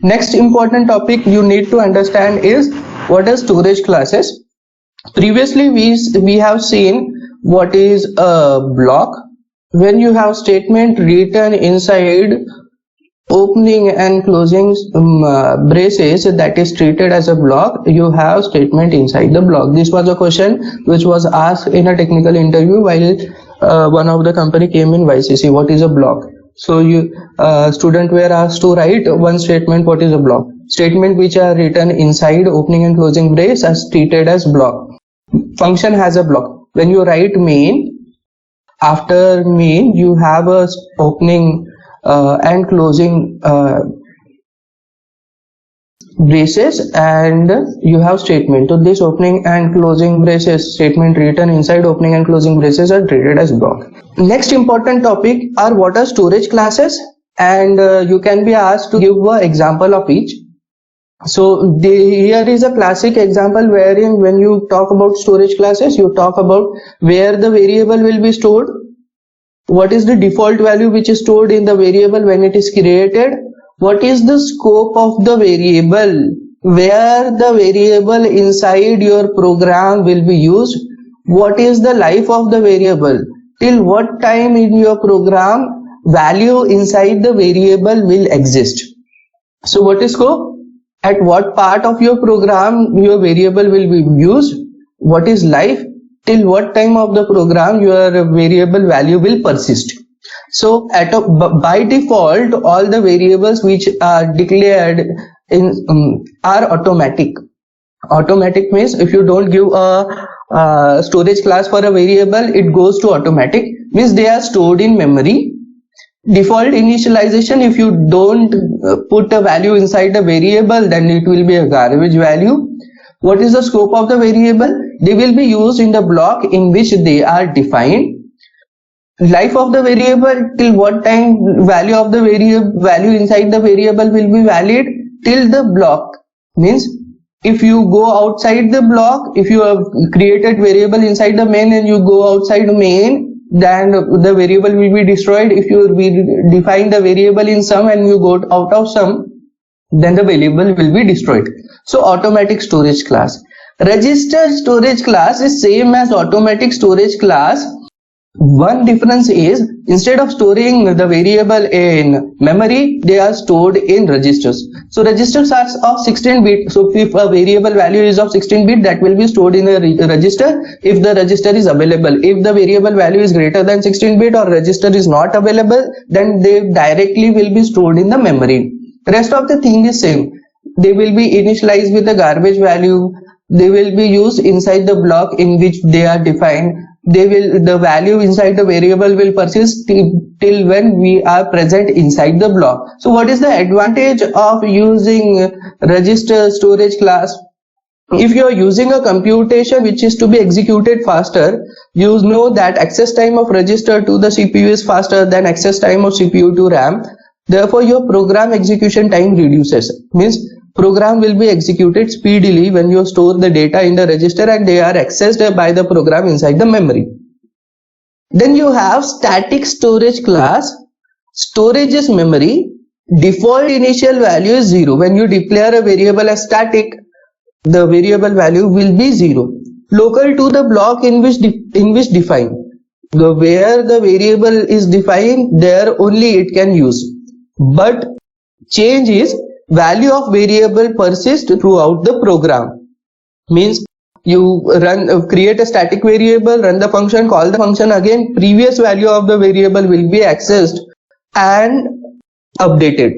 Next important topic you need to understand is what are storage classes. Previously we have seen what is a block. When you have statement written inside opening and closing braces, that is treated as a block. You have statement inside the block. This was a question which was asked in a technical interview while one of the company came in YCC. What is a block? So student were asked to write one statement. What is a block? Statement which are written inside opening and closing brace as treated as block. Function has a block. When you write main, after main you have a opening and closing braces, and you have statement. So this opening and closing braces statement written inside opening and closing braces are treated as block. Next important topic are what are storage classes, and you can be asked to give an example of each. So here is a classic example wherein when you talk about storage classes, you talk about where the variable will be stored, what is the default value which is stored in the variable when it is created, what is the scope of the variable, where the variable inside your program will be used, what is the life of the variable, till what time in your program value inside the variable will exist. So what is scope? At what part of your program your variable will be used, what is life, till what time of the program your variable value will persist. So by default all the variables which are declared in are automatic. Automatic means if you don't give a storage class for a variable, it goes to automatic, means they are stored in memory. Default initialization, if you don't put a value inside the variable, then it will be a garbage value. What is the scope of the variable? They will be used in the block in which they are defined. Life of the variable, till what time value of the value inside the variable will be valid, till the block. Means if you go outside the block, if you have created variable inside the main and you go outside main, then the variable will be destroyed. If you define the variable in sum and you go out of sum, then the variable will be destroyed. So automatic storage class. Register storage class is same as automatic storage class. One difference is instead of storing the variable in memory, they are stored in registers. So registers are of 16 bit. So if a variable value is of 16 bit, that will be stored in a register if the register is available. If the variable value is greater than 16 bit or register is not available, then they directly will be stored in the memory. Rest of the thing is same. They will be initialized with a garbage value. They will be used inside the block in which they are defined. The value inside the variable will persist till when we are present inside the block. So what is the advantage of using register storage class? If you are using a computation which is to be executed faster, you know that access time of register to the CPU is faster than access time of CPU to RAM. Therefore your program execution time reduces. Means program will be executed speedily when you store the data in the register and they are accessed by the program inside the memory. Then you have static storage class. Storage is memory. Default initial value is 0. When you declare a variable as static, the variable value will be 0. Local to the block in which defined. Where the variable is defined, there only it can use. But change is value of variable persists throughout the program. Means you create a static variable, run the function, call the function again, previous value of the variable will be accessed and updated.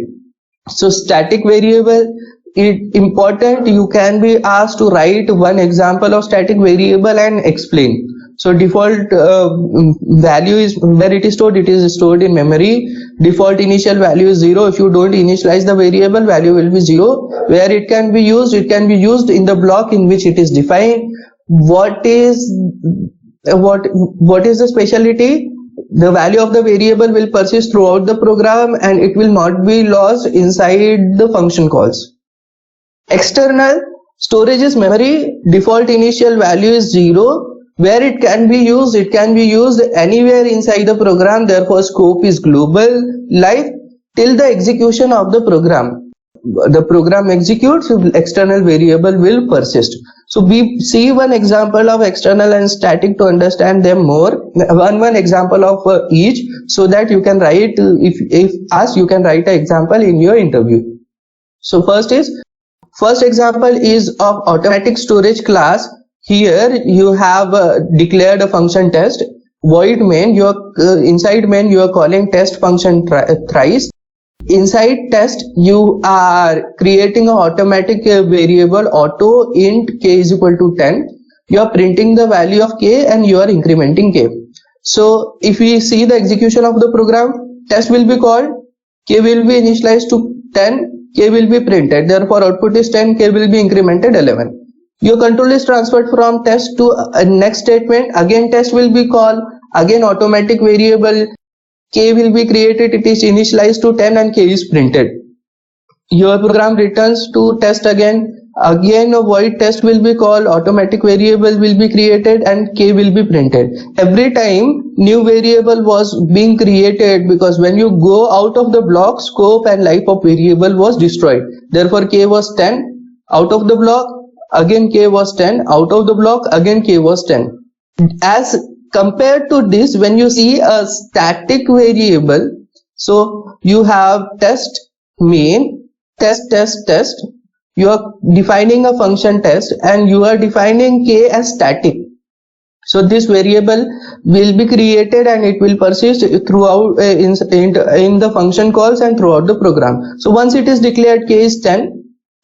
So static variable is important. You can be asked to write one example of static variable and explain. So default value is where it is stored in memory. Default initial value is 0. If you don't initialize the variable, value will be 0. Where it can be used in the block in which it is defined. What is the speciality? The value of the variable will persist throughout the program and it will not be lost inside the function calls. External storage is memory. Default initial value is 0. Where it can be used anywhere inside the program. Therefore scope is global. Life till the execution of the program. the program executes, external variable will persist. So we see one example of external and static to understand them more. One example of each, so that you can write, if asked, you can write an example in your interview. So first example is of automatic storage class. Here you have declared a function test. Void main, inside main you are calling test function thrice. Inside test you are creating an automatic variable auto int k is equal to 10. You are printing the value of k and you are incrementing k. So if we see the execution of the program, test will be called, k will be initialized to 10, k will be printed, therefore output is 10, k will be incremented 11. Your control is transferred from test to next statement. Again test will be called, again automatic variable k will be created, it is initialized to 10 and k is printed. Your program returns to test again a void test will be called, automatic variable will be created and k will be printed. Every time new variable was being created, because when you go out of the block, scope and life of variable was destroyed. Therefore k was 10 out of the block, again k was 10 out of the block, again k was 10. As compared to this, when you see a static variable, so you have test main, test, you are defining a function test and you are defining k as static. So this variable will be created and it will persist throughout in the function calls and throughout the program. So once it is declared k is 10,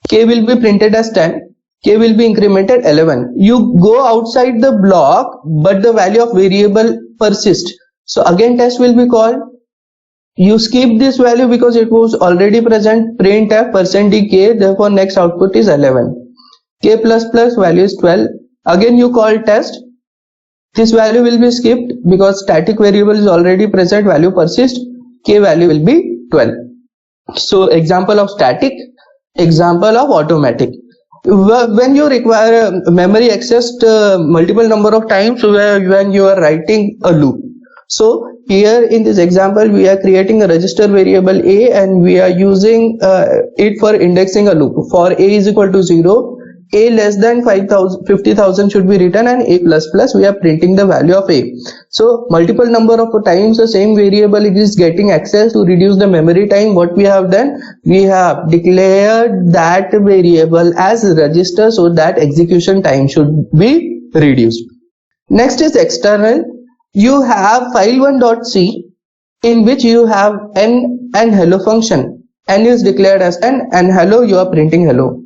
k will be printed as 10, k will be incremented 11. You go outside the block but the value of variable persists. So again test will be called. You skip this value because it was already present, printf %dk, therefore next output is 11. K++ value is 12. Again you call test. This value will be skipped because static variable is already present, value persists, k value will be 12. So example of static, example of automatic. When you require memory accessed multiple number of times when you are writing a loop. So here in this example we are creating a register variable a and we are using it for indexing a loop. For a is equal to 0, a less than 50,000 should be written and a++ we are printing the value of a. So multiple number of times the same variable is getting access. To reduce the memory time, what we have done, we have declared that variable as register so that execution time should be reduced. Next is external. You have file1.c in which you have n and hello function. N is declared as n and hello you are printing hello.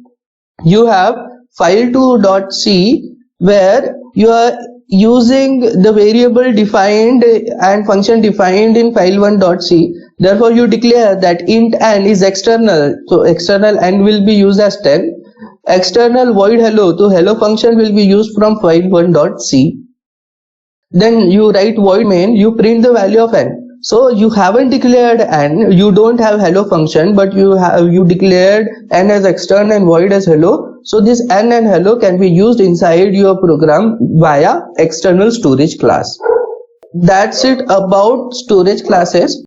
You have file2.c where you are using the variable defined and function defined in file1.c. Therefore you declare that int n is external. So external n will be used as 10. External void hello, so hello function will be used from file1.c. Then you write void main, you print the value of n. So you haven't declared n, you don't have hello function, but you declared n as external and void as hello. So this n and hello can be used inside your program via external storage class. That's it about storage classes.